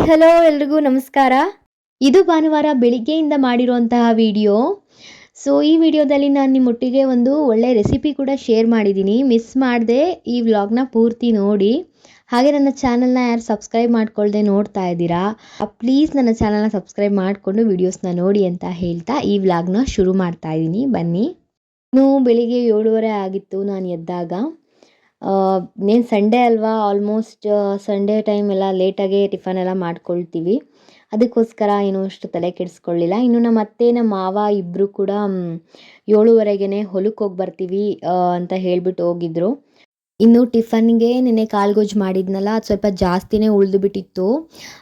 Hello ಎಲ್ರಿಗೂ ನಮಸ್ಕಾರ. ಇದು ಭಾನುವಾರ ಬೆಳಿಗ್ಗೆಯಿಂದ ಮಾಡಿರುವಂತಹ ವಿಡಿಯೋ. ಸೊ ಈ ವಿಡಿಯೋದಲ್ಲಿ ನಾನು ನಿಮ್ಮೊಟ್ಟಿಗೆ ಒಂದು ಒಳ್ಳೆ ರೆಸಿಪಿ ಕೂಡ ಶೇರ್ ಮಾಡಿದ್ದೀನಿ. ಮಿಸ್ ಮಾಡದೆ ಈ ವ್ಲಾಗ್ನ ಪೂರ್ತಿ ನೋಡಿ. ಹಾಗೆ ನನ್ನ ಚಾನಲ್ನ ಯಾರು ಸಬ್ಸ್ಕ್ರೈಬ್ ಮಾಡ್ಕೊಳ್ದೆ ನೋಡ್ತಾ ಇದ್ದೀರಾ, ಪ್ಲೀಸ್ ನನ್ನ ಚಾನಲ್ನ ಸಬ್ಸ್ಕ್ರೈಬ್ ಮಾಡಿಕೊಂಡು ವಿಡಿಯೋಸ್ನ ನೋಡಿ ಅಂತ ಹೇಳ್ತಾ ಈ ವ್ಲಾಗ್ನ ಶುರು ಮಾಡ್ತಾ ಇದ್ದೀನಿ. ಬನ್ನಿ. ಇನ್ನು ಬೆಳಿಗ್ಗೆ 7:30 ಆಗಿತ್ತು ನಾನು ಎದ್ದಾಗ. ಇನ್ನೇನು ಸಂಡೇ ಅಲ್ವಾ, ಆಲ್ಮೋಸ್ಟ್ ಸಂಡೇ ಟೈಮ್ ಎಲ್ಲ ಲೇಟಾಗೆ ಟಿಫನ್ ಎಲ್ಲ ಮಾಡ್ಕೊಳ್ತೀವಿ. ಅದಕ್ಕೋಸ್ಕರ ಏನೂ ಅಷ್ಟು ತಲೆ ಕೆಡಿಸ್ಕೊಳ್ಳಿಲ್ಲ. ಇನ್ನು ನಮ್ಮ ಅತ್ತೆ ನಮ್ಮ ಮಾವ ಇಬ್ಬರು ಕೂಡ 7:30ಗೆ ಹೊಲಕ್ಕೆ ಹೋಗಿ ಬರ್ತೀವಿ ಅಂತ ಹೇಳಿಬಿಟ್ಟು ಹೋಗಿದ್ರು. ಇನ್ನು ಟಿಫನ್ಗೆ ನೆನ್ನೆ ಕಾಳುಗೊಜ್ಜು ಮಾಡಿದ್ನಲ್ಲ, ಅದು ಸ್ವಲ್ಪ ಜಾಸ್ತಿನೇ ಉಳಿದು ಬಿಟ್ಟಿತ್ತು.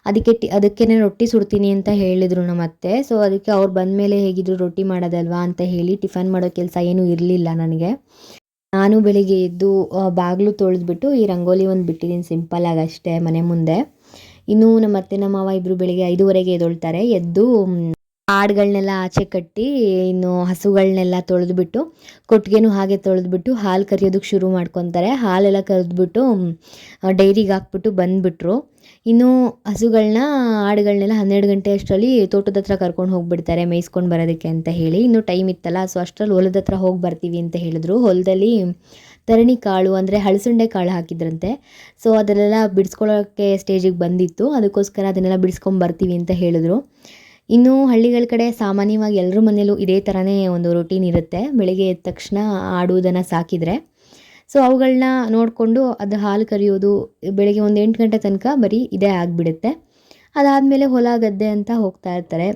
ಅದಕ್ಕೇನೆ ರೊಟ್ಟಿ ಸುಡ್ತೀನಿ ಅಂತ ಹೇಳಿದರು ನಮ್ಮ ಅತ್ತೆ. ಸೊ ಅದಕ್ಕೆ ಅವ್ರು ಬಂದಮೇಲೆ ಹೇಗಿದ್ರು ರೊಟ್ಟಿ ಮಾಡೋದಲ್ವಾ ಅಂತ ಹೇಳಿ ಟಿಫನ್ ಮಾಡೋ ಕೆಲಸ ಏನೂ ಇರಲಿಲ್ಲ ನನಗೆ. ನಾನು ಬೆಳಿಗ್ಗೆ ಎದ್ದು ಬಾಗಿಲು ತೊಳೆದ್ಬಿಟ್ಟು ಈ ರಂಗೋಲಿ ಒಂದು ಬಿಟ್ಟಿದ್ದೀನಿ ಸಿಂಪಲ್ಲಾಗಿ ಅಷ್ಟೇ ಮನೆ ಮುಂದೆ. ಇನ್ನು ನಮ್ಮ ಅತ್ತೆ ನಮ್ಮ ಮಾವ ಇಬ್ಬರು ಬೆಳಿಗ್ಗೆ 5:30ಗೆ ಎದ್ದೇಳ್ತಾರೆ. ಎದ್ದು ಆಡುಗಳನ್ನೆಲ್ಲ ಆಚೆ ಕಟ್ಟಿ ಇನ್ನು ಹಸುಗಳನ್ನೆಲ್ಲ ತೊಳೆದ್ಬಿಟ್ಟು ಕೊಟ್ಟಿಗೆನೂ ಹಾಗೆ ತೊಳೆದ್ಬಿಟ್ಟು ಹಾಲು ಕರಿಯೋದಕ್ಕೆ ಶುರು ಮಾಡ್ಕೊತಾರೆ. ಹಾಲೆಲ್ಲ ಕರೆದ್ಬಿಟ್ಟು ಡೈರಿಗೆ ಹಾಕ್ಬಿಟ್ಟು ಬಂದುಬಿಟ್ರು. ಇನ್ನು ಹಸುಗಳನ್ನ ಆಡುಗಳನ್ನೆಲ್ಲ 12 ಗಂಟೆ ಅಷ್ಟರಲ್ಲಿ ತೋಟದ ಹತ್ರ ಕರ್ಕೊಂಡು ಹೋಗಿಬಿಡ್ತಾರೆ ಮೇಯಿಸ್ಕೊಂಡು ಬರೋದಕ್ಕೆ ಅಂತ ಹೇಳಿ. ಇನ್ನು ಟೈಮ್ ಇತ್ತಲ್ಲ, ಸೊ ಅಷ್ಟರಲ್ಲಿ ಹೊಲದ ಹತ್ರ ಹೋಗಿ ಬರ್ತೀವಿ ಅಂತ ಹೇಳಿದ್ರು. ಹೊಲದಲ್ಲಿ ತರಣಿ ಕಾಳು ಅಂದರೆ ಹಲಸಂಡೆ ಕಾಳು ಹಾಕಿದ್ರಂತೆ. ಸೊ ಅದನ್ನೆಲ್ಲ ಬಿಡಿಸ್ಕೊಳ್ಳೋಕ್ಕೆ ಸ್ಟೇಜಿಗೆ ಬಂದಿತ್ತು. ಅದಕ್ಕೋಸ್ಕರ ಅದನ್ನೆಲ್ಲ ಬಿಡಿಸ್ಕೊಂಬರ್ತೀವಿ ಅಂತ ಹೇಳಿದ್ರು. ಇನ್ನು ಹಳ್ಳಿಗಳ ಕಡೆ ಸಾಮಾನ್ಯವಾಗಿ ಎಲ್ಲರ ಮನೇಲೂ ಇದೇ ಥರನೇ ಒಂದು ರೂಟೀನ್ ಇರುತ್ತೆ. ಬೆಳಿಗ್ಗೆ ಎದ್ದ ತಕ್ಷಣ ಆಡುವುದನ್ನು ಸಾಕಿದರೆ ಸೊ ಅವುಗಳನ್ನ ನೋಡಿಕೊಂಡು ಅದು ಹಾಲು ಕರಿಯೋದು ಬೆಳಿಗ್ಗೆ ಒಂದು 8 ಗಂಟೆ ತನಕ ಬರೀ ಇದೇ ಆಗಿಬಿಡುತ್ತೆ. ಅದಾದಮೇಲೆ ಹೊಲ ಗದ್ದೆ ಅಂತ ಹೋಗ್ತಾ ಇರ್ತಾರೆ.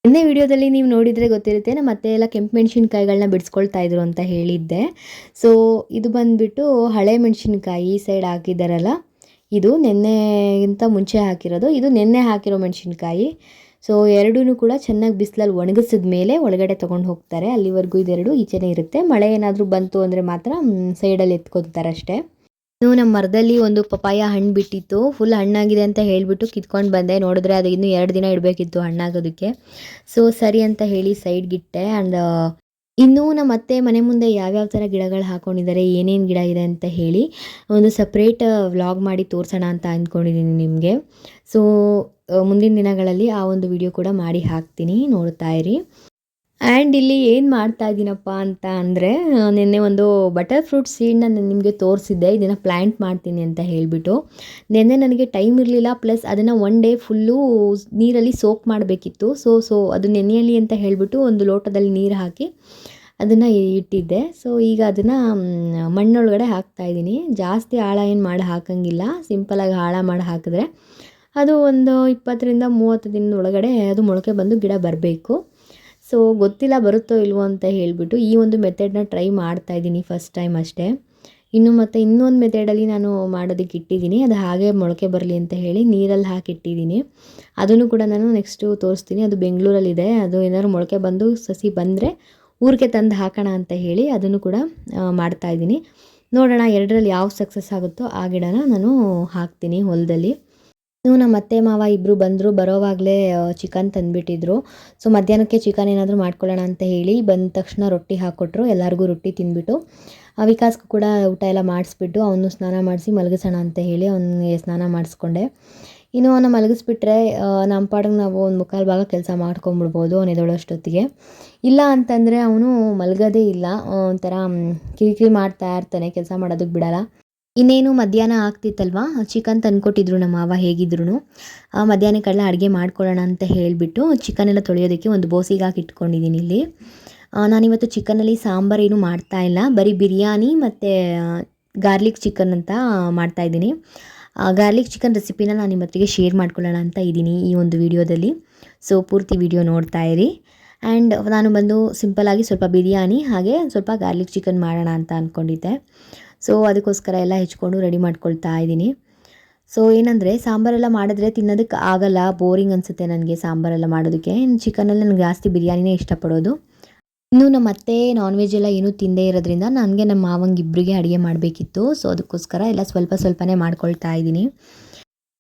ನಿನ್ನೆ ವಿಡಿಯೋದಲ್ಲಿ ನೀವು ನೋಡಿದರೆ ಗೊತ್ತಿರುತ್ತೆ, ನಮ್ಮ ಅತ್ತೆ ಎಲ್ಲ ಕೆಂಪು ಮೆಣಸಿನ್ಕಾಯಿಗಳನ್ನ ಬಿಡಿಸ್ಕೊಳ್ತಾ ಇದ್ರು ಅಂತ ಹೇಳಿದ್ದೆ. ಸೊ ಇದು ಬಂದುಬಿಟ್ಟು ಹಳೆ ಮೆಣಸಿನ್ಕಾಯಿ ಈ ಸೈಡ್ ಹಾಕಿದ್ದಾರಲ್ಲ, ಇದು ನೆನ್ನೆಗಿಂತ ಮುಂಚೆ ಹಾಕಿರೋದು. ಇದು ನೆನ್ನೆ ಹಾಕಿರೋ ಮೆಣಸಿನ್ಕಾಯಿ. ಸೊ ಎರಡೂ ಕೂಡ ಚೆನ್ನಾಗಿ ಬಿಸಿಲಲ್ಲಿ ಒಣಗಿಸಿದ ಮೇಲೆ ಒಳಗಡೆ ತೊಗೊಂಡು ಹೋಗ್ತಾರೆ. ಅಲ್ಲಿವರೆಗೂ ಇದೆರಡು ಈಚೆನೇ ಇರುತ್ತೆ. ಮಳೆ ಏನಾದರೂ ಬಂತು ಅಂದರೆ ಮಾತ್ರ ಸೈಡಲ್ಲಿ ಎತ್ಕೊತಾರೆ ಅಷ್ಟೇ. ಇನ್ನು ನಮ್ಮ ಮರದಲ್ಲಿ ಒಂದು ಪಪಾಯ ಹಣ್ಣು ಬಿಟ್ಟಿತ್ತು. ಫುಲ್ ಹಣ್ಣಾಗಿದೆ ಅಂತ ಹೇಳಿಬಿಟ್ಟು ಕಿತ್ಕೊಂಡು ಬಂದೆ. ನೋಡಿದ್ರೆ ಅದು ಇನ್ನೂ 2 ದಿನ ಇಡಬೇಕಿತ್ತು ಹಣ್ಣಾಗೋದಕ್ಕೆ. ಸೊ ಸರಿ ಅಂತ ಹೇಳಿ ಸೈಡ್ಗಿಟ್ಟೆ. ಆ್ಯಂಡ್ ಇನ್ನೂ ನಮ್ಮ ಅತ್ತೆ ಮನೆ ಮುಂದೆ ಯಾವ್ಯಾವ ಥರ ಗಿಡಗಳು ಹಾಕ್ಕೊಂಡಿದ್ದಾರೆ, ಏನೇನು ಗಿಡ ಇದೆ ಅಂತ ಹೇಳಿ ಒಂದು ಸಪ್ರೇಟ್ ವ್ಲಾಗ್ ಮಾಡಿ ತೋರಿಸೋಣ ಅಂತ ಅಂದ್ಕೊಂಡಿದ್ದೀನಿ ನಿಮಗೆ. ಸೊ ಮುಂದಿನ ದಿನಗಳಲ್ಲಿ ಆ ಒಂದು ವಿಡಿಯೋ ಕೂಡ ಮಾಡಿ ಹಾಕ್ತೀನಿ, ನೋಡ್ತಾ ಇರಿ. ಆ್ಯಂಡ್ ಇಲ್ಲಿ ಏನು ಮಾಡ್ತಾ ಇದ್ದೀನಪ್ಪ ಅಂತ ಅಂದರೆ, ನಿನ್ನೆ ಒಂದು ಬಟರ್ ಫ್ರೂಟ್ ಸೀಡ್ನ ನಾನು ನಿಮಗೆ ತೋರಿಸಿದ್ದೆ, ಇದನ್ನು ಪ್ಲ್ಯಾಂಟ್ ಮಾಡ್ತೀನಿ ಅಂತ ಹೇಳಿಬಿಟ್ಟು. ನಿನ್ನೆ ನನಗೆ ಟೈಮ್ ಇರಲಿಲ್ಲ, ಪ್ಲಸ್ ಅದನ್ನು 1 ಡೇ ಫುಲ್ಲು ನೀರಲ್ಲಿ ಸೋಕ್ ಮಾಡಬೇಕಿತ್ತು. ಸೊ ಅದು ನೆನೆಯಲಿ ಅಂತ ಹೇಳಿಬಿಟ್ಟು ಒಂದು ಲೋಟದಲ್ಲಿ ನೀರು ಹಾಕಿ ಅದನ್ನು ಇಟ್ಟಿದ್ದೆ. ಸೊ ಈಗ ಅದನ್ನು ಮಣ್ಣೊಳಗಡೆ ಹಾಕ್ತಾಯಿದ್ದೀನಿ. ಜಾಸ್ತಿ ಆಳ ಏನು ಮಾಡಿ ಹಾಕೋಂಗಿಲ್ಲ, ಸಿಂಪಲಾಗಿ ಆಳ ಮಾಡಿ ಹಾಕಿದ್ರೆ ಅದು ಒಂದು 20ರಿಂದ 30 ದಿನದ ಒಳಗಡೆ ಅದು ಮೊಳಕೆ ಬಂದು ಗಿಡ ಬರಬೇಕು. ಸೊ ಗೊತ್ತಿಲ್ಲ ಬರುತ್ತೋ ಇಲ್ವೋ ಅಂತ ಹೇಳಿಬಿಟ್ಟು ಈ ಒಂದು ಮೆಥಡ್ನ ಟ್ರೈ ಮಾಡ್ತಾಯಿದ್ದೀನಿ ಫಸ್ಟ್ ಟೈಮ್ ಅಷ್ಟೇ. ಮತ್ತು ಇನ್ನೊಂದು ಮೆಥಡಲ್ಲಿ ನಾನು ಮಾಡೋದಕ್ಕೆ ಇಟ್ಟಿದ್ದೀನಿ, ಅದು ಹಾಗೆ ಮೊಳಕೆ ಬರಲಿ ಅಂತ ಹೇಳಿ ನೀರಲ್ಲಿ ಹಾಕಿಟ್ಟಿದ್ದೀನಿ. ಅದನ್ನು ಕೂಡ ನಾನು ನೆಕ್ಸ್ಟು ತೋರಿಸ್ತೀನಿ. ಅದು ಬೆಂಗಳೂರಲ್ಲಿದೆ. ಅದು ಏನಾದ್ರು ಮೊಳಕೆ ಬಂದು ಸಸಿ ಬಂದರೆ ಊರಿಗೆ ತಂದು ಹಾಕೋಣ ಅಂತ ಹೇಳಿ ಅದನ್ನು ಕೂಡ ಮಾಡ್ತಾಯಿದ್ದೀನಿ. ನೋಡೋಣ ಎರಡರಲ್ಲಿ ಯಾವ ಸಕ್ಸಸ್ ಆಗುತ್ತೋ ಆ ಗಿಡನ ನಾನು ಹಾಕ್ತೀನಿ ಹೊಲದಲ್ಲಿ. ನಮ್ಮ ಅತ್ತೆ ಮಾವ ಇಬ್ಬರು ಬಂದರು. ಬರೋವಾಗಲೇ ಚಿಕನ್ ತಂದುಬಿಟ್ಟಿದ್ರು. ಸೊ ಮಧ್ಯಾಹ್ನಕ್ಕೆ ಚಿಕನ್ ಏನಾದರೂ ಮಾಡ್ಕೊಳ್ಳೋಣ ಅಂತ ಹೇಳಿ ಬಂದ ತಕ್ಷಣ ರೊಟ್ಟಿ ಹಾಕ್ಕೊಟ್ರು. ಎಲ್ಲರಿಗೂ ರೊಟ್ಟಿ ತಿಂದ್ಬಿಟ್ಟು ವಿಕಾಸ್ಗೂ ಕೂಡ ಊಟ ಎಲ್ಲ ಮಾಡಿಸ್ಬಿಟ್ಟು ಅವನು ಸ್ನಾನ ಮಾಡಿಸಿ ಮಲಗಿಸೋಣ ಅಂತ ಹೇಳಿ ಅವನಿಗೆ ಸ್ನಾನ ಮಾಡಿಸ್ಕೊಂಡೆ. ಇನ್ನು ಅವನ್ನ ಮಲಗಿಸ್ಬಿಟ್ರೆ ನಮ್ಮ ಪಾಡಿಗೆ ನಾವು ಒಂದು 3/4 ಭಾಗ ಕೆಲಸ ಮಾಡ್ಕೊಂಬಿಡ್ಬೋದು ಅವನು ಎದ್ದೇಳೋಷ್ಟೊತ್ತಿಗೆ. ಇಲ್ಲ ಅಂತಂದರೆ ಅವನು ಮಲಗೋದೇ ಇಲ್ಲ, ಒಂಥರ ಕಿರಿಕಿರಿ ಮಾಡ್ತಾ ಇರ್ತಾನೆ, ಕೆಲಸ ಮಾಡೋದಕ್ಕೆ ಬಿಡಲ್ಲ. ಇನ್ನೇನು ಮಧ್ಯಾಹ್ನ ಆಗ್ತಿತ್ತಲ್ವ, ಚಿಕನ್ ತಂದುಕೊಟ್ಟಿದ್ರು ನಮ್ಮ ಮಾವ ಹೇಗಿದ್ರು. ಮಧ್ಯಾಹ್ನಕ್ಕೆಲ್ಲ ಅಡುಗೆ ಮಾಡ್ಕೊಳ್ಳೋಣ ಅಂತ ಹೇಳಿಬಿಟ್ಟು ಚಿಕನೆಲ್ಲ ತೊಳೆಯೋದಕ್ಕೆ ಒಂದು ಬೋಸಿಗೆ ಹಾಕಿ ಇಟ್ಕೊಂಡಿದ್ದೀನಿ ಇಲ್ಲಿ. ನಾನಿವತ್ತು ಚಿಕನಲ್ಲಿ ಸಾಂಬಾರು ಏನೂ ಮಾಡ್ತಾಯಿಲ್ಲ, ಬರೀ ಬಿರಿಯಾನಿ ಮತ್ತು ಗಾರ್ಲಿಕ್ ಚಿಕನ್ ಅಂತ ಮಾಡ್ತಾಯಿದ್ದೀನಿ. ಗಾರ್ಲಿಕ್ ಚಿಕನ್ ರೆಸಿಪಿನ ನಾನು ನಿಮ್ಮ ಹತ್ತಿಗೆ ಶೇರ್ ಮಾಡ್ಕೊಳ್ಳೋಣ ಅಂತ ಇದ್ದೀನಿ ಈ ಒಂದು ವಿಡಿಯೋದಲ್ಲಿ. ಸೊ ಪೂರ್ತಿ ವಿಡಿಯೋ ನೋಡ್ತಾ ಇರಿ. ಆ್ಯಂಡ್ ನಾನು ಬಂದು ಸಿಂಪಲ್ಲಾಗಿ ಸ್ವಲ್ಪ ಬಿರಿಯಾನಿ ಹಾಗೆ ಸ್ವಲ್ಪ ಗಾರ್ಲಿಕ್ ಚಿಕನ್ ಮಾಡೋಣ ಅಂತ ಅಂದ್ಕೊಂಡಿದ್ದೆ. ಸೊ ಅದಕ್ಕೋಸ್ಕರ ಎಲ್ಲ ಹೆಚ್ಕೊಂಡು ರೆಡಿ ಮಾಡ್ಕೊಳ್ತಾ ಇದ್ದೀನಿ. ಸೊ ಏನಂದರೆ ಸಾಂಬಾರೆಲ್ಲ ಮಾಡಿದ್ರೆ ತಿನ್ನೋದಕ್ಕೆ ಆಗಲ್ಲ, ಬೋರಿಂಗ್ ಅನಿಸುತ್ತೆ ನನಗೆ ಸಾಂಬಾರೆಲ್ಲ ಮಾಡೋದಕ್ಕೆ. ಚಿಕನಲ್ಲಿ ನನಗೆ ಜಾಸ್ತಿ ಬಿರಿಯಾನಿನೇ ಇಷ್ಟಪಡೋದು. ಇನ್ನು ನಮ್ಮ ಅತ್ತೆ ನಾನ್ ವೆಜ್ ಎಲ್ಲ ಏನೂ ತಿಂದೇ ಇರೋದ್ರಿಂದ ನನಗೆ ನಮ್ಮ ಮಾವಂಗೆ ಇಬ್ಬರಿಗೆ ಅಡುಗೆ ಮಾಡಬೇಕಿತ್ತು. ಸೊ ಅದಕ್ಕೋಸ್ಕರ ಎಲ್ಲ ಸ್ವಲ್ಪನೇ ಮಾಡ್ಕೊಳ್ತಾ ಇದ್ದೀನಿ.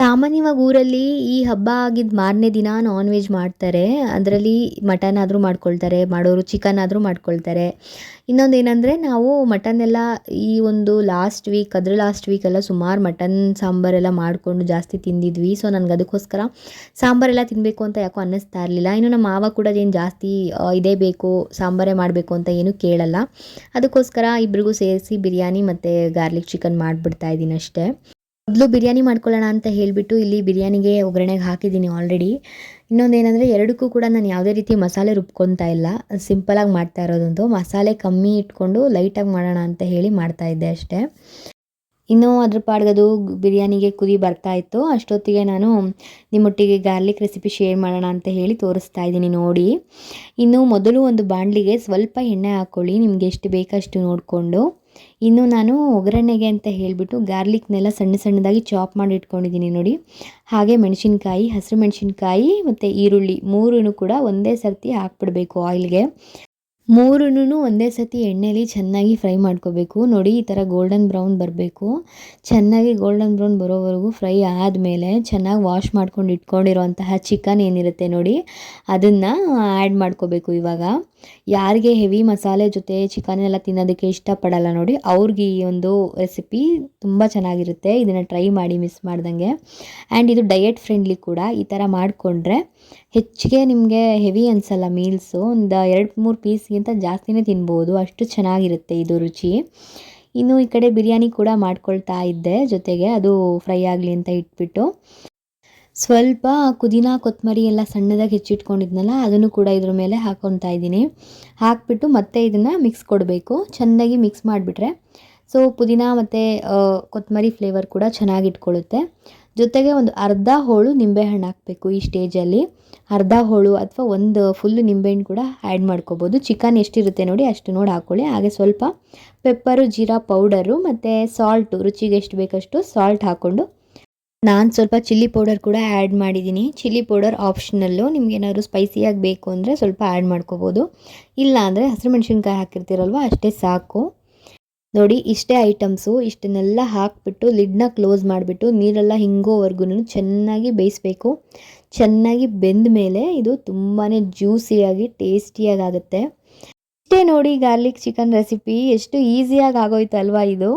ಸಾಮಾನ್ಯವಾಗಿ ಊರಲ್ಲಿ ಈ ಹಬ್ಬ ಆಗಿದ್ದ ಮಾರನೇ ದಿನ ನಾನ್ ವೆಜ್ ಮಾಡ್ತಾರೆ. ಅದರಲ್ಲಿ ಮಟನ್ ಆದರೂ ಮಾಡ್ಕೊಳ್ತಾರೆ, ಮಾಡೋರು ಚಿಕನ್ ಆದರೂ ಮಾಡ್ಕೊಳ್ತಾರೆ. ಇನ್ನೊಂದು ಏನಂದರೆ, ನಾವು ಮಟನ್ ಎಲ್ಲ ಈ ಒಂದು ಲಾಸ್ಟ್ ವೀಕೆಲ್ಲ ಸುಮಾರು ಮಟನ್ ಸಾಂಬಾರೆಲ್ಲ ಮಾಡಿಕೊಂಡು ಜಾಸ್ತಿ ತಿಂದಿದ್ವಿ. ಸೊ ನನಗೆ ಅದಕ್ಕೋಸ್ಕರ ಸಾಂಬಾರೆಲ್ಲ ತಿನ್ನಬೇಕು ಅಂತ ಯಾಕೋ ಅನ್ನಿಸ್ತಾ ಇರಲಿಲ್ಲ. ಇನ್ನು ನಮ್ಮ ಮಾವ ಕೂಡ ಏನು ಜಾಸ್ತಿ ಇದೇ ಬೇಕು, ಸಾಂಬಾರೇ ಮಾಡಬೇಕು ಅಂತ ಏನೂ ಕೇಳಲ್ಲ. ಅದಕ್ಕೋಸ್ಕರ ಇಬ್ರಿಗೂ ಸೇರಿಸಿ ಬಿರಿಯಾನಿ ಮತ್ತು ಗಾರ್ಲಿಕ್ ಚಿಕನ್ ಮಾಡಿಬಿಡ್ತಾ ಇದ್ದೀನಿ ಅಷ್ಟೇ. ಮೊದಲು ಬಿರಿಯಾನಿ ಮಾಡ್ಕೊಳ್ಳೋಣ ಅಂತ ಹೇಳಿಬಿಟ್ಟು ಇಲ್ಲಿ ಬಿರಿಯಾನಿಗೆ ಒಗ್ಗರಣೆಗೆ ಹಾಕಿದ್ದೀನಿ ಆಲ್ರೆಡಿ. ಇನ್ನೊಂದೇನೆಂದರೆ, ಎರಡಕ್ಕೂ ಕೂಡ ನಾನು ಯಾವುದೇ ರೀತಿ ಮಸಾಲೆ ರುಬ್ಕೊತಾ ಇಲ್ಲ, ಸಿಂಪಲಾಗಿ ಮಾಡ್ತಾ ಇರೋದಂತೂ. ಮಸಾಲೆ ಕಮ್ಮಿ ಇಟ್ಕೊಂಡು ಲೈಟಾಗಿ ಮಾಡೋಣ ಅಂತ ಹೇಳಿ ಮಾಡ್ತಾಯಿದ್ದೆ ಅಷ್ಟೇ. ಇನ್ನೂ ಅದ್ರ ಪಾಡ್ಗದು ಬಿರಿಯಾನಿಗೆ ಕುದಿ ಬರ್ತಾ ಇತ್ತು. ಅಷ್ಟೊತ್ತಿಗೆ ನಾನು ನಿಮ್ಮೊಟ್ಟಿಗೆ ಗಾರ್ಲಿಕ್ ರೆಸಿಪಿ ಶೇರ್ ಮಾಡೋಣ ಅಂತ ಹೇಳಿ ತೋರಿಸ್ತಾ ಇದ್ದೀನಿ ನೋಡಿ. ಇನ್ನು ಮೊದಲು ಒಂದು ಬಾಣಲಿಗೆ ಸ್ವಲ್ಪ ಎಣ್ಣೆ ಹಾಕ್ಕೊಳ್ಳಿ, ನಿಮಗೆ ಎಷ್ಟು ಬೇಕಷ್ಟು ನೋಡಿಕೊಂಡು. ಇನ್ನು ನಾನು ಒಗ್ಗರಣೆಗೆ ಅಂತ ಹೇಳಿಬಿಟ್ಟು ಗಾರ್ಲಿಕ್ನೆಲ್ಲ ಸಣ್ಣ ಸಣ್ಣದಾಗಿ ಚಾಪ್ ಮಾಡಿ ಇಟ್ಕೊಂಡಿದ್ದೀನಿ ನೋಡಿ. ಹಾಗೆ ಮೆಣಸಿನ್ಕಾಯಿ, ಹಸಿರು ಮೆಣಸಿನ್ಕಾಯಿ ಮತ್ತು ಈರುಳ್ಳಿ ಮೂರೂ ಕೂಡ ಒಂದೇ ಸರ್ತಿ ಹಾಕ್ಬಿಡಬೇಕು ಆಯಿಲ್ಗೆ. ಮೂರೂ ಒಂದೇ ಸತಿ ಎಣ್ಣೆಲಿ ಚೆನ್ನಾಗಿ ಫ್ರೈ ಮಾಡ್ಕೋಬೇಕು ನೋಡಿ. ಈ ಥರ ಗೋಲ್ಡನ್ ಬ್ರೌನ್ ಬರಬೇಕು. ಚೆನ್ನಾಗಿ ಗೋಲ್ಡನ್ ಬ್ರೌನ್ ಬರೋವರೆಗೂ ಫ್ರೈ ಆದಮೇಲೆ ಚೆನ್ನಾಗಿ ವಾಶ್ ಮಾಡ್ಕೊಂಡು ಇಟ್ಕೊಂಡಿರೋಂತಹ ಚಿಕನ್ ಏನಿರುತ್ತೆ ನೋಡಿ, ಅದನ್ನು ಆ್ಯಡ್ ಮಾಡ್ಕೋಬೇಕು. ಇವಾಗ ಯಾರಿಗೆ ಹೆವಿ ಮಸಾಲೆ ಜೊತೆ ಚಿಕನ್ ಎಲ್ಲ ತಿನ್ನೋದಕ್ಕೆ ಇಷ್ಟಪಡಲ್ಲ ನೋಡಿ, ಅವ್ರಿಗೆ ಈ ಒಂದು ರೆಸಿಪಿ ತುಂಬ ಚೆನ್ನಾಗಿರುತ್ತೆ. ಇದನ್ನು ಟ್ರೈ ಮಾಡಿ ಮಿಸ್ ಮಾಡ್ದಂಗೆ. ಆ್ಯಂಡ್ ಇದು ಡಯಟ್ ಫ್ರೆಂಡ್ಲಿ ಕೂಡ. ಈ ಥರ ಮಾಡಿಕೊಂಡ್ರೆ ಹೆಚ್ಚಿಗೆ ನಿಮಗೆ ಹೆವಿ ಅನಿಸಲ್ಲ ಮೀಲ್ಸು. ಒಂದು 2-3 ಪೀಸ್ಗಿಂತ ಜಾಸ್ತಿನೇ ತಿನ್ಬೋದು, ಅಷ್ಟು ಚೆನ್ನಾಗಿರುತ್ತೆ ಇದು ರುಚಿ. ಇನ್ನು ಈ ಕಡೆ ಬಿರಿಯಾನಿ ಕೂಡ ಮಾಡ್ಕೊಳ್ತಾ ಇದ್ದೆ ಜೊತೆಗೆ, ಅದು ಫ್ರೈ ಆಗಲಿ ಅಂತ ಇಟ್ಬಿಟ್ಟು. ಸ್ವಲ್ಪ ಪುದೀನ ಕೊತ್ತಂಬರಿ ಎಲ್ಲ ಸಣ್ಣದಾಗಿ ಹೆಚ್ಚಿಟ್ಕೊಂಡಿದ್ನಲ್ಲ, ಅದನ್ನು ಕೂಡ ಇದ್ರ ಮೇಲೆ ಹಾಕ್ಕೊತಾ ಇದ್ದೀನಿ. ಹಾಕಿಬಿಟ್ಟು ಮತ್ತೆ ಇದನ್ನು ಮಿಕ್ಸ್ ಕೊಡಬೇಕು. ಚೆನ್ನಾಗಿ ಮಿಕ್ಸ್ ಮಾಡಿಬಿಟ್ರೆ ಸೊ ಪುದೀನ ಮತ್ತು ಕೊತ್ತಂಬರಿ ಫ್ಲೇವರ್ ಕೂಡ ಚೆನ್ನಾಗಿ ಇಟ್ಕೊಳ್ಳುತ್ತೆ. ಜೊತೆಗೆ ಒಂದು ಅರ್ಧ ಹೋಳು ನಿಂಬೆಹಣ್ಣು ಹಾಕಬೇಕು ಈ ಸ್ಟೇಜಲ್ಲಿ. ಅರ್ಧ ಹೋಳು ಅಥವಾ ಒಂದು ಫುಲ್ಲು ನಿಂಬೆಹಣ್ಣು ಕೂಡ ಆ್ಯಡ್ ಮಾಡ್ಕೋಬೋದು. ಚಿಕನ್ ಎಷ್ಟಿರುತ್ತೆ ನೋಡಿ ಅಷ್ಟು ನೋಡಿ ಹಾಕ್ಕೊಳ್ಳಿ. ಹಾಗೆ ಸ್ವಲ್ಪ ಪೆಪ್ಪರು, ಜೀರಾ ಪೌಡರು ಮತ್ತು ಸಾಲ್ಟು, ರುಚಿಗೆ ಎಷ್ಟು ಬೇಕಷ್ಟು ಸಾಲ್ಟ್ ಹಾಕ್ಕೊಂಡು, ನಾನು ಸ್ವಲ್ಪ ಚಿಲ್ಲಿ ಪೌಡರ್ ಕೂಡ ಆ್ಯಡ್ ಮಾಡಿದ್ದೀನಿ. ಚಿಲ್ಲಿ ಪೌಡರ್ ಆಪ್ಷನಲ್ಲು, ನಿಮಗೇನಾದ್ರು ಸ್ಪೈಸಿಯಾಗಿ ಬೇಕು ಅಂದರೆ ಸ್ವಲ್ಪ ಆ್ಯಡ್ ಮಾಡ್ಕೋಬೋದು. ಇಲ್ಲ ಅಂದರೆ ಹಸಿರು ಮೆಣಸಿನ್ಕಾಯಿ ಹಾಕಿರ್ತೀರಲ್ವ ಅಷ್ಟೇ ಸಾಕು ನೋಡಿ. ಇಷ್ಟೇ ಐಟಮ್ಸು. ಇಷ್ಟನ್ನೆಲ್ಲ ಹಾಕಿಬಿಟ್ಟು ಲಿಡ್ನ ಕ್ಲೋಸ್ ಮಾಡಿಬಿಟ್ಟು ನೀರೆಲ್ಲ ಹಿಂಗೋವರೆಗೂ ಚೆನ್ನಾಗಿ ಬೇಯಿಸಬೇಕು. ಚೆನ್ನಾಗಿ ಬೆಂದ ಮೇಲೆ ಇದು ತುಂಬಾ ಜ್ಯೂಸಿಯಾಗಿ ಟೇಸ್ಟಿಯಾಗಿ ಆಗುತ್ತೆ. ಇಷ್ಟೇ ನೋಡಿ ಗಾರ್ಲಿಕ್ ಚಿಕನ್ ರೆಸಿಪಿ. ಎಷ್ಟು ಈಸಿಯಾಗಿ ಆಗೋಯ್ತು ಅಲ್ವಾ ಇದು.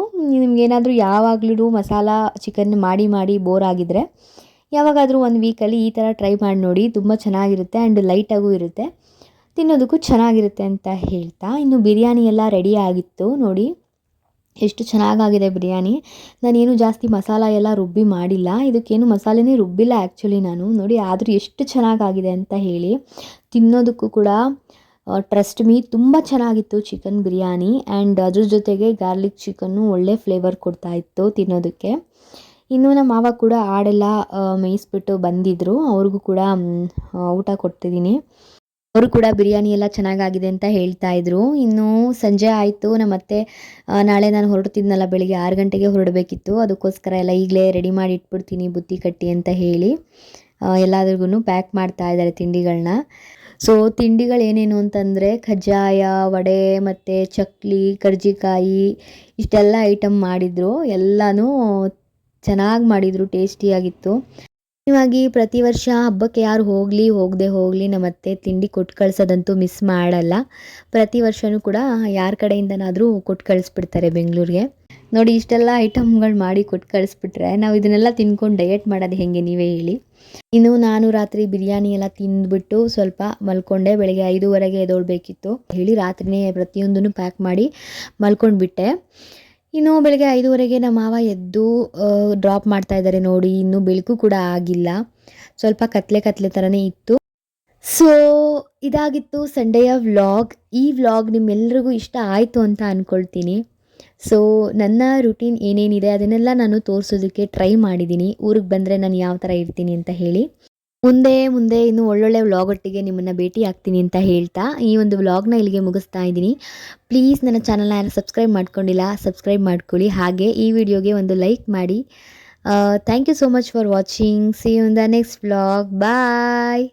ನಿಮ್ಗೇನಾದರೂ ಯಾವಾಗಲೂ ಮಸಾಲ ಚಿಕನ್ ಮಾಡಿ ಬೋರ್ ಆಗಿದ್ದರೆ ಯಾವಾಗಾದರೂ ಒಂದು ವೀಕಲ್ಲಿ ಈ ಥರ ಟ್ರೈ ಮಾಡಿ ನೋಡಿ. ತುಂಬ ಚೆನ್ನಾಗಿರುತ್ತೆ ಆ್ಯಂಡ್ ಲೈಟಾಗೂ ಇರುತ್ತೆ, ತಿನ್ನೋದಕ್ಕೂ ಚೆನ್ನಾಗಿರುತ್ತೆ ಅಂತ ಹೇಳ್ತಾ, ಇನ್ನು ಬಿರಿಯಾನಿ ಎಲ್ಲ ರೆಡಿ ಆಗಿತ್ತು ನೋಡಿ. ಎಷ್ಟು ಚೆನ್ನಾಗಾಗಿದೆ ಬಿರಿಯಾನಿ. ನಾನೇನು ಜಾಸ್ತಿ ಮಸಾಲ ಎಲ್ಲ ರುಬ್ಬಿ ಮಾಡಿಲ್ಲ, ಇದಕ್ಕೇನು ಮಸಾಲೆನೇ ರುಬ್ಬಿಲ್ಲ ಆ್ಯಕ್ಚುಲಿ ನಾನು ನೋಡಿ. ಆದರೂ ಎಷ್ಟು ಚೆನ್ನಾಗಾಗಿದೆ ಅಂತ ಹೇಳಿ. ತಿನ್ನೋದಕ್ಕೂ ಕೂಡ ಟ್ರಸ್ಟ್ ಮೀ ತುಂಬ ಚೆನ್ನಾಗಿತ್ತು ಚಿಕನ್ ಬಿರಿಯಾನಿ. ಆ್ಯಂಡ್ ಅದ್ರ ಜೊತೆಗೆ ಗಾರ್ಲಿಕ್ ಚಿಕನ್ನು ಒಳ್ಳೆ ಫ್ಲೇವರ್ ಕೊಡ್ತಾ ಇತ್ತು ತಿನ್ನೋದಕ್ಕೆ. ಇನ್ನು ನಮ್ಮ ಮಾವ ಕೂಡ ಆಡೆಲ್ಲ ಮೇಯಿಸ್ಬಿಟ್ಟು ಬಂದಿದ್ದರು, ಅವ್ರಿಗೂ ಕೂಡ ಊಟ ಕೊಡ್ತಿದ್ದೀನಿ. ಅವರು ಕೂಡ ಬಿರಿಯಾನಿ ಎಲ್ಲ ಚೆನ್ನಾಗಾಗಿದೆ ಅಂತ ಹೇಳ್ತಾಯಿದ್ರು. ಇನ್ನು ಸಂಜೆ ಆಯಿತು. ನಮ್ಮತ್ತೆ ನಾಳೆ ನಾನು ಹೊರಡ್ತಿದ್ನಲ್ಲ, ಬೆಳಿಗ್ಗೆ 6 ಗಂಟೆಗೆ ಹೊರಡಬೇಕಿತ್ತು. ಅದಕ್ಕೋಸ್ಕರ ಎಲ್ಲ ಈಗಲೇ ರೆಡಿ ಮಾಡಿ ಇಟ್ಬಿಡ್ತೀನಿ ಬುತ್ತಿ ಕಟ್ಟಿ ಅಂತ ಹೇಳಿ ಎಲ್ಲಾದ್ರಿಗೂ ಪ್ಯಾಕ್ ಮಾಡ್ತಾ ಇದ್ದಾರೆ ತಿಂಡಿಗಳನ್ನ. ಸೊ ತಿಂಡಿಗಳು ಏನೇನು ಅಂತಂದರೆ ಕಜ್ಜಾಯ, ವಡೆ ಮತ್ತು ಚಕ್ಲಿ, ಕರ್ಜಿಕಾಯಿ ಇಷ್ಟೆಲ್ಲ ಐಟಮ್ ಮಾಡಿದರು. ಎಲ್ಲನೂ ಚೆನ್ನಾಗಿ ಮಾಡಿದರು, ಟೇಸ್ಟಿಯಾಗಿತ್ತು. ಇವಾಗಿ ಪ್ರತಿ ವರ್ಷ ಹಬ್ಬಕ್ಕೆ ಯಾರು ಹೋಗದೆ ಹೋಗಲಿ ನಮ್ಮತ್ತೆ ತಿಂಡಿ ಕೊಟ್ಟು ಕಳ್ಸೋದಂತೂ ಮಿಸ್ ಮಾಡಲ್ಲ. ಪ್ರತಿ ವರ್ಷವೂ ಕೂಡ ಯಾರ ಕಡೆಯಿಂದನಾದರೂ ಕೊಟ್ಟು ಕಳಿಸ್ಬಿಡ್ತಾರೆ ಬೆಂಗಳೂರಿಗೆ ನೋಡಿ. ಇಷ್ಟೆಲ್ಲ ಐಟಮ್ಗಳು ಮಾಡಿ ಕೊಟ್ಟು ಕಳಿಸ್ಬಿಟ್ರೆ ನಾವು ಇದನ್ನೆಲ್ಲ ತಿನ್ಕೊಂಡು ಡಯಟ್ ಮಾಡೋದು ಹೇಗೆ ನೀವೇ ಹೇಳಿ. ಇನ್ನು ನಾನು ರಾತ್ರಿ ಬಿರಿಯಾನಿ ಎಲ್ಲ ತಿಂದ್ಬಿಟ್ಟು ಸ್ವಲ್ಪ ಮಲ್ಕೊಂಡೆ. ಬೆಳಗ್ಗೆ 5:30ಗೆ ಎದ್ದೇಳಬೇಕಿತ್ತು ಹೇಳಿ ರಾತ್ರಿನೇ ಪ್ರತಿಯೊಂದನ್ನು ಪ್ಯಾಕ್ ಮಾಡಿ ಮಲ್ಕೊಂಡ್ಬಿಟ್ಟೆ. ಇನ್ನು ಬೆಳಗ್ಗೆ 5:30ಗೆ ನಮ್ಮ ಮಾವ ಎದ್ದು ಡ್ರಾಪ್ ಮಾಡ್ತಾ ಇದ್ದಾರೆ ನೋಡಿ. ಇನ್ನೂ ಬೆಳಕು ಕೂಡ ಆಗಿಲ್ಲ, ಸ್ವಲ್ಪ ಕತ್ಲೆ ಥರನೇ ಇತ್ತು. ಸೊ ಇದಾಗಿತ್ತು ಸಂಡೆಯ ವ್ಲಾಗ್. ಈ ವ್ಲಾಗ್ ನಿಮ್ಮೆಲ್ರಿಗೂ ಇಷ್ಟ ಆಯಿತು ಅಂತ ಅಂದ್ಕೊಳ್ತೀನಿ. ಸೊ ನನ್ನ ರುಟೀನ್ ಏನೇನಿದೆ ಅದನ್ನೆಲ್ಲ ನಾನು ತೋರಿಸೋದಕ್ಕೆ ಟ್ರೈ ಮಾಡಿದ್ದೀನಿ. ಊರಿಗೆ ಬಂದರೆ ನಾನು ಯಾವ ಥರ ಇರ್ತೀನಿ ಅಂತ ಹೇಳಿ. ಮುಂದೆ ಇನ್ನು ಒಳ್ಳೊಳ್ಳೆ ವ್ಲಾಗ್ ಒಟ್ಟಿಗೆ ನಿಮ್ಮನ್ನು ಭೇಟಿ ಆಗ್ತೀನಿ ಅಂತ ಹೇಳ್ತಾ ಈ ಒಂದು ವ್ಲಾಗ್ನ ಇಲ್ಲಿಗೆ ಮುಗಿಸ್ತಾ ಇದ್ದೀನಿ. ಪ್ಲೀಸ್ ನನ್ನ ಚಾನಲ್ನ ಯಾರು ಸಬ್ಸ್ಕ್ರೈಬ್ ಮಾಡ್ಕೊಂಡಿಲ್ಲ ಸಬ್ಸ್ಕ್ರೈಬ್ ಮಾಡ್ಕೊಳ್ಳಿ. ಹಾಗೆ ಈ ವಿಡಿಯೋಗೆ ಒಂದು ಲೈಕ್ ಮಾಡಿ. Thank you so much for watching. See you in the next vlog. Bye.